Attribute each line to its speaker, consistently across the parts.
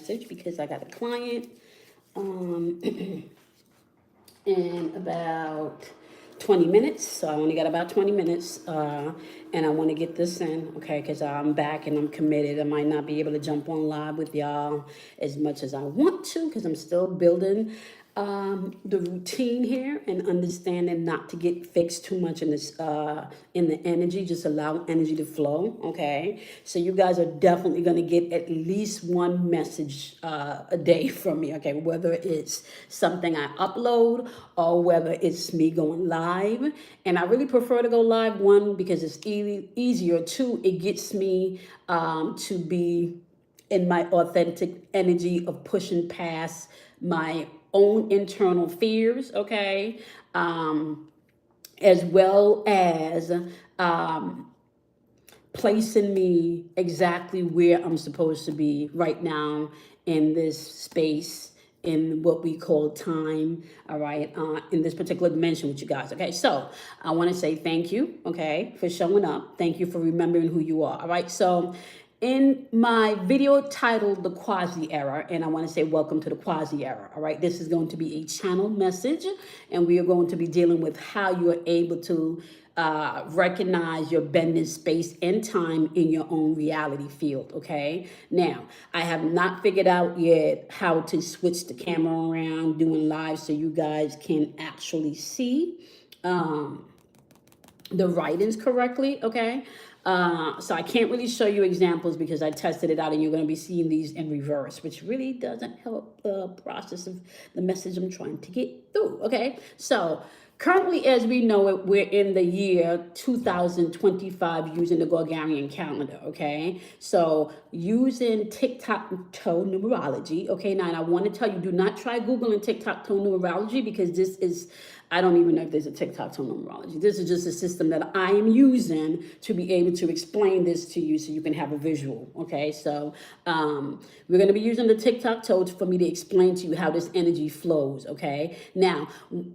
Speaker 1: message because I got a client in about 20 minutes. So I only got about 20 minutes, and I want to get this in, okay, because I'm back and I'm committed. I might not be able to jump on live with y'all as much as I want to because I'm still building the routine here and understanding not to get fixed too much in this in the energy. Just allow energy to flow, okay? So you guys are definitely going to get at least one message a day from me, okay? Whether it's something I upload or whether it's me going live. And I really prefer to go live, one, because it's easier. Two, it gets me to be in my authentic energy of pushing past my own internal fears, okay? As well as placing me exactly where I'm supposed to be right now in this space, in what we call time, all right, in this particular dimension with you guys, okay? So I want to say thank you, okay, for showing up. Thank you for remembering who you are, all right? So in my video titled The Quasi Era, and I want to say welcome to the Quasi Era, all right? This is going to be a channel message, and we are going to be dealing with how you are able to recognize your bending space and time in your own reality field, okay? Now, I have not figured out yet how to switch the camera around doing live so you guys can actually see the writings correctly, okay? So I can't really show you examples because I tested it out and you're going to be seeing these in reverse, which really doesn't help the process of the message I'm trying to get through, okay? So currently, as we know it, we're in the year 2025 using the Gregorian calendar, okay? So using tic-tac-toe numerology, okay? Now, and I want to tell you, do not try Googling tic-tac-toe numerology because this is, I don't even know if there's a tic-tac-toe numerology. This is just a system that I am using to be able to explain this to you so you can have a visual, okay? So we're going to be using the tic-tac-toe for me to explain to you how this energy flows, okay? Now,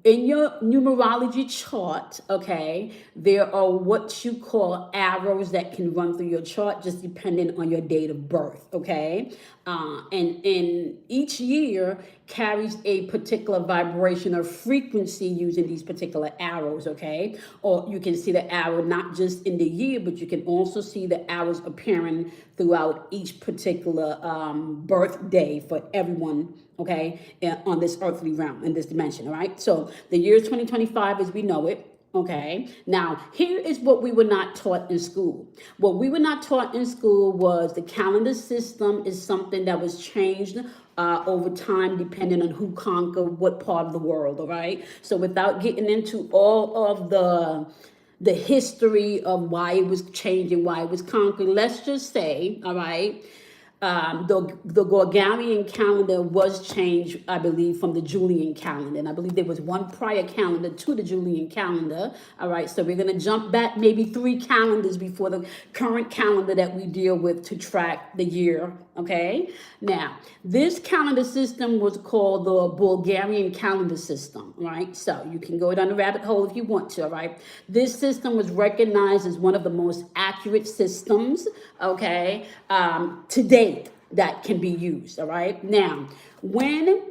Speaker 1: in your numerology chart, okay, there are what you call arrows that can run through your chart just depending on your date of birth, okay? And each year carries a particular vibration or frequency using these particular arrows, okay? Or you can see the arrow not just in the year, but you can also see the arrows appearing throughout each particular birthday for everyone, okay, on this earthly realm, in this dimension, all right? So the year is 2025 as we know it. Okay, now here is what we were not taught in school. What we were not taught in school was the calendar system is something that was changed over time depending on who conquered what part of the world, all right? So without getting into all of the history of why it was changed and why it was conquered, let's just say, all right, the Gregorian calendar was changed, I believe, from the Julian calendar. And I believe there was one prior calendar to the Julian calendar. All right, so we're going to jump back maybe 3 calendars before the current calendar that we deal with to track the year. Okay, now this calendar system was called the Bulgarian calendar system, right? So you can go down the rabbit hole if you want to, all right? This system was recognized as one of the most accurate systems, okay, to date that can be used, all right? Now, when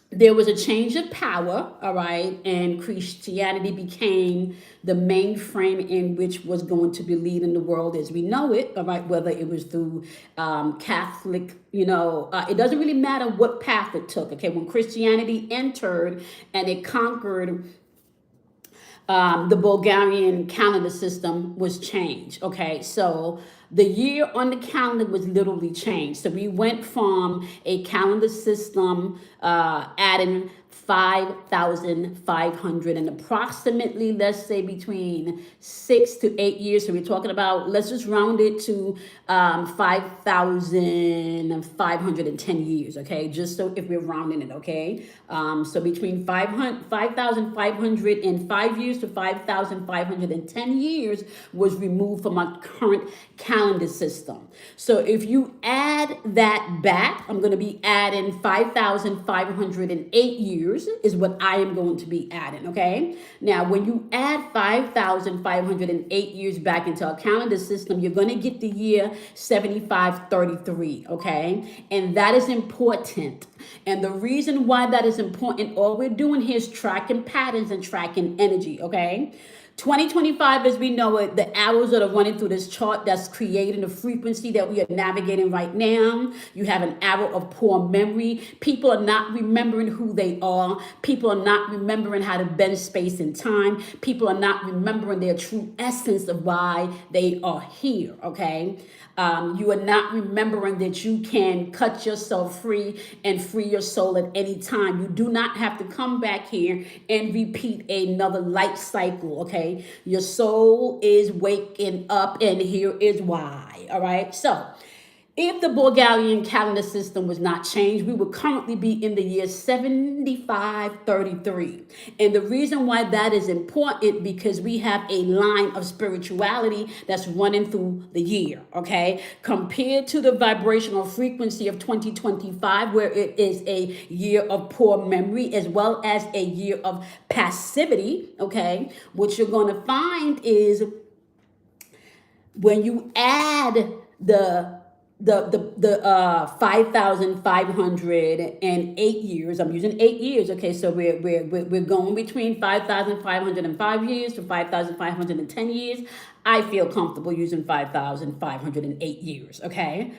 Speaker 1: there was a change of power, all right, and Christianity became the mainframe in which was going to be leading the world as we know it, all right, whether it was through Catholic, it doesn't really matter what path it took, okay? When Christianity entered and it conquered the Bulgarian calendar system was changed, okay? So the year on the calendar was literally changed. So we went from a calendar system adding 5,500 and approximately, let's say, between 6 to 8 years. So we're talking about, let's just round it to 5,510 years, okay? Just so if we're rounding it, okay? So between 5,505 years to 5,510 years was removed from our current calendar system. So if you add that back, I'm going to be adding 5,508 years years is what I am going to be adding, okay? Now, when you add 5,508 years back into a calendar system, you're going to get the year 7533, okay? And that is important. And the reason why that is important, all we're doing here is tracking patterns and tracking energy, okay? 2025, as we know it, the arrows that are running through this chart that's creating the frequency that we are navigating right now. You have an arrow of poor memory. People are not remembering who they are. People are not remembering how to bend space and time. People are not remembering their true essence of why they are here, okay? You are not remembering that you can cut yourself free and free your soul at any time. You do not have to come back here and repeat another life cycle, okay? Your soul is waking up, and here is why, all right? So, if the Bulgarian calendar system was not changed, we would currently be in the year 7533. And the reason why that is important, because we have a line of spirituality that's running through the year, okay? Compared to the vibrational frequency of 2025, where it is a year of poor memory as well as a year of passivity, okay? What you're going to find is when you add the 5,508 years. I'm using 8 years. Okay, so we're going between 5,505 years to 5,510 years. I feel comfortable using 5,508 years. Okay.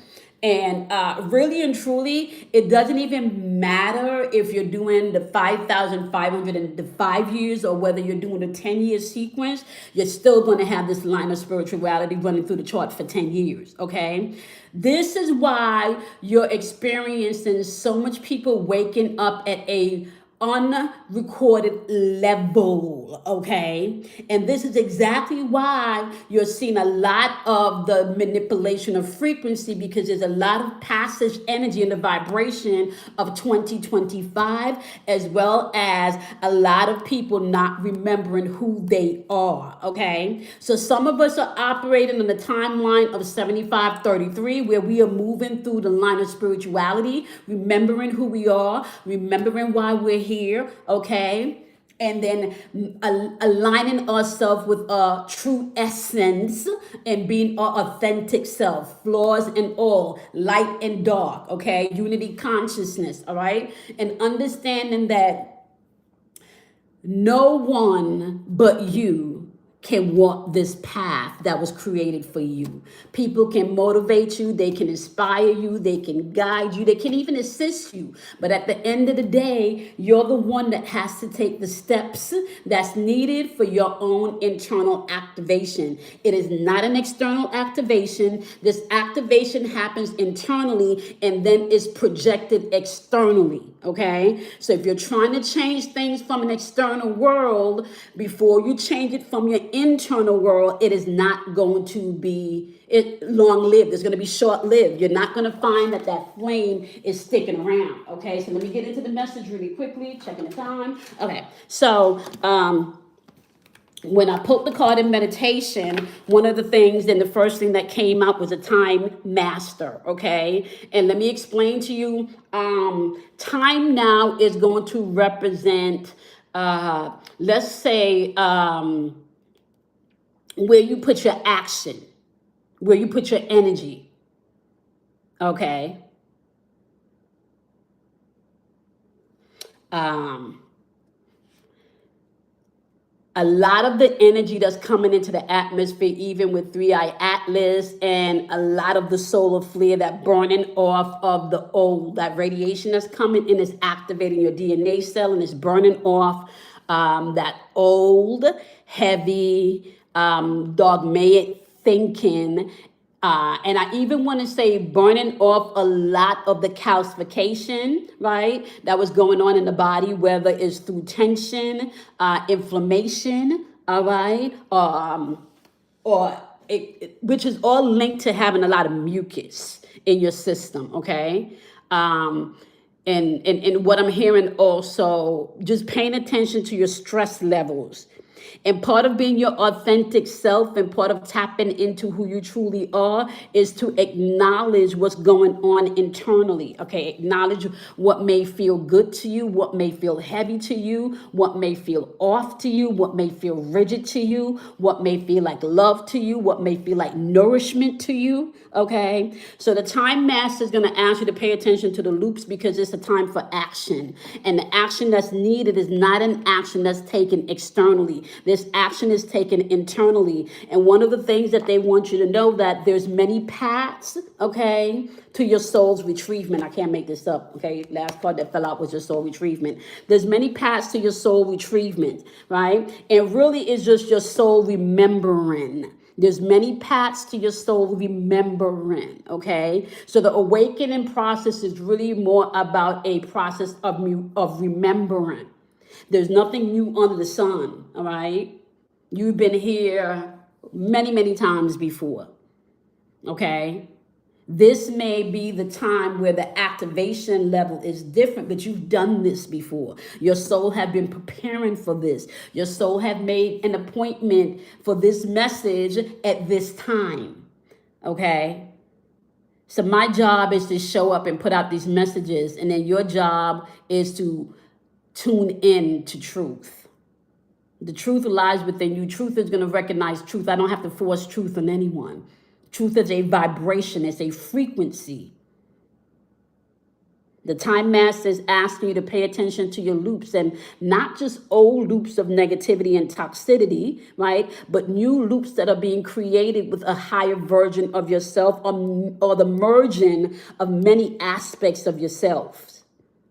Speaker 1: And really and truly, it doesn't even matter if you're doing the 5,505 years or whether you're doing a 10-year sequence. You're still going to have this line of spirituality running through the chart for 10 years, okay? This is why you're experiencing so much people waking up at a unrecorded level, okay? And this is exactly why you're seeing a lot of the manipulation of frequency, because there's a lot of passage energy in the vibration of 2025, as well as a lot of people not remembering who they are, okay? So some of us are operating on the timeline of 7533, where we are moving through the line of spirituality, remembering who we are, remembering why we're here, okay? And then aligning ourselves with our true essence and being our authentic self, flaws and all, light and dark, okay? Unity consciousness, all right? And understanding that no one but you can walk this path that was created for you. People can motivate you, they can inspire you, they can guide you, they can even assist you. But at the end of the day, you're the one that has to take the steps that's needed for your own internal activation. It is not an external activation. This activation happens internally and then is projected externally, okay? So if you're trying to change things from an external world, before you change it from your internal world, it is not going to be long-lived. It's going to be short-lived. You're not going to find that flame is sticking around. Okay, so let me get into the message really quickly, checking the time. Okay, so when I pulled the card in meditation, one of the things, and the first thing that came out was a time master, okay? And let me explain to you, time now is going to represent, let's say, where you put your action, where you put your energy, okay? A lot of the energy that's coming into the atmosphere, even with 3-Eye Atlas, and a lot of the solar flare, that burning off of the old, that radiation that's coming in is activating your DNA cell and it's burning off that old, heavy, dogmatic thinking. And I even want to say burning off a lot of the calcification, right, that was going on in the body, whether it's through tension, inflammation, all right, which is all linked to having a lot of mucus in your system, okay? And what I'm hearing also, just paying attention to your stress levels. And part of being your authentic self and part of tapping into who you truly are is to acknowledge what's going on internally. Okay, acknowledge what may feel good to you, what may feel heavy to you, what may feel off to you, what may feel rigid to you, what may feel like love to you, what may feel like nourishment to you. Okay, so the time master is going to ask you to pay attention to the loops because it's a time for action. And the action that's needed is not an action that's taken externally. This action is taken internally. And one of the things that they want you to know that there's many paths, okay, to your soul's retrievement. I can't make this up, okay? Last part that fell out was your soul retrievement. There's many paths to your soul retrievement, right? And really it's just your soul remembering. There's many paths to your soul remembering, okay? So the awakening process is really more about a process of remembering. There's nothing new under the sun, all right? You've been here many, many times before, okay? This may be the time where the activation level is different, but you've done this before. Your soul have been preparing for this. Your soul have made an appointment for this message at this time, okay? So my job is to show up and put out these messages, and then your job is to tune in to truth. The truth lies within you. Truth is going to recognize truth. I don't have to force truth on anyone. Truth is a vibration. It's a frequency. The time master is asking you to pay attention to your loops, and not just old loops of negativity and toxicity, right? But new loops that are being created with a higher version of yourself, or the merging of many aspects of yourself.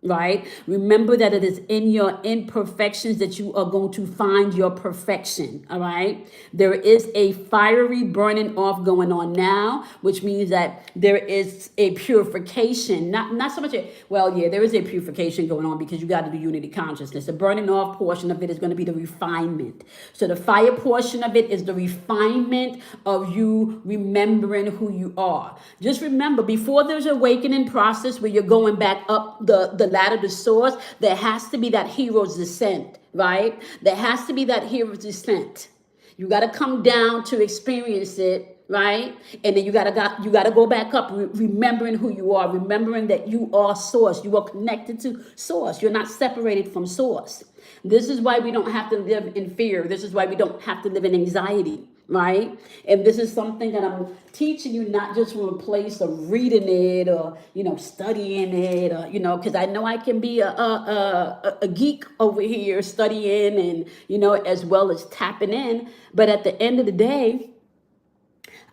Speaker 1: Right? Remember that it is in your imperfections that you are going to find your perfection. All right. There is a fiery burning off going on now, which means that there is a purification. Not so much. There is a purification going on because you got to do unity consciousness. The burning off portion of it is going to be the refinement. So the fire portion of it is the refinement of you remembering who you are. Just remember, before there's an awakening process where you're going back up the ladder to source, there has to be that hero's descent, right? There has to be that hero's descent. You got to come down to experience it, right? And then you got to go back up, remembering who you are, remembering that you are source. You are connected to source. You're not separated from source. This is why we don't have to live in fear. This is why we don't have to live in anxiety. Right? And this is something that I'm teaching you, not just from a place of reading it or, studying it, or, because I know I can be a geek over here studying and, as well as tapping in. But at the end of the day,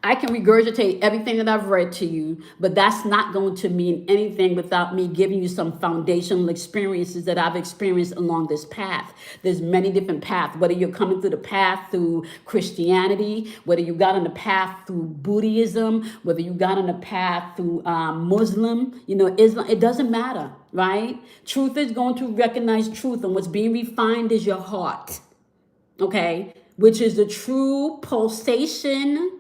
Speaker 1: I can regurgitate everything that I've read to you, but that's not going to mean anything without me giving you some foundational experiences that I've experienced along this path. There's many different paths, whether you're coming through the path through Christianity, whether you got on the path through Buddhism, whether you got on the path through Muslim, Islam, it doesn't matter, right? Truth is going to recognize truth, and what's being refined is your heart, okay? Which is the true pulsation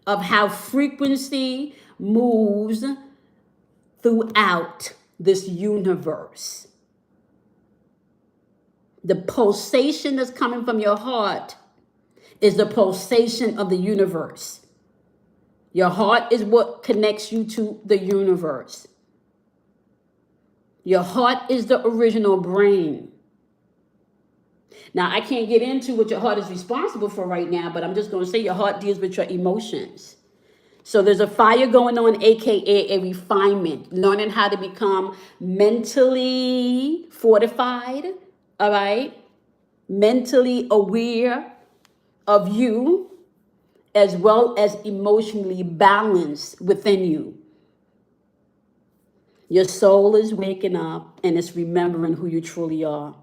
Speaker 1: of how frequency moves throughout this universe. The pulsation that's coming from your heart is the pulsation of the universe. Your heart is what connects you to the universe. Your heart is the original brain. Now, I can't get into what your heart is responsible for right now, but I'm just going to say your heart deals with your emotions. So there's a fire going on, aka a refinement, learning how to become mentally fortified, all right? Mentally aware of you, as well as emotionally balanced within you. Your soul is waking up and it's remembering who you truly are.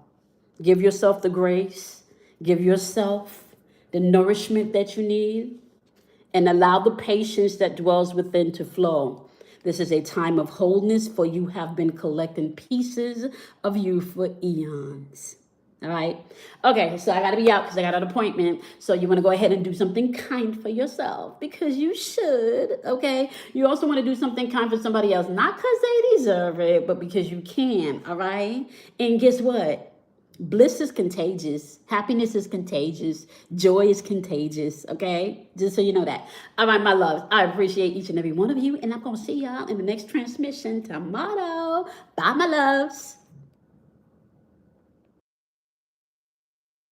Speaker 1: Give yourself the grace, give yourself the nourishment that you need, and allow the patience that dwells within to flow. This is a time of wholeness, for you have been collecting pieces of you for eons. All right. Okay, so I got to be out because I got an appointment. So you want to go ahead and do something kind for yourself because you should. Okay. You also want to do something kind for somebody else, not because they deserve it, but because you can. All right. And guess what? Bliss is contagious. Happiness is contagious. Joy is contagious. Okay? Just so you know that. All right, my loves. I appreciate each and every one of you. And I'm going to see y'all in the next transmission tomorrow. Bye, my loves.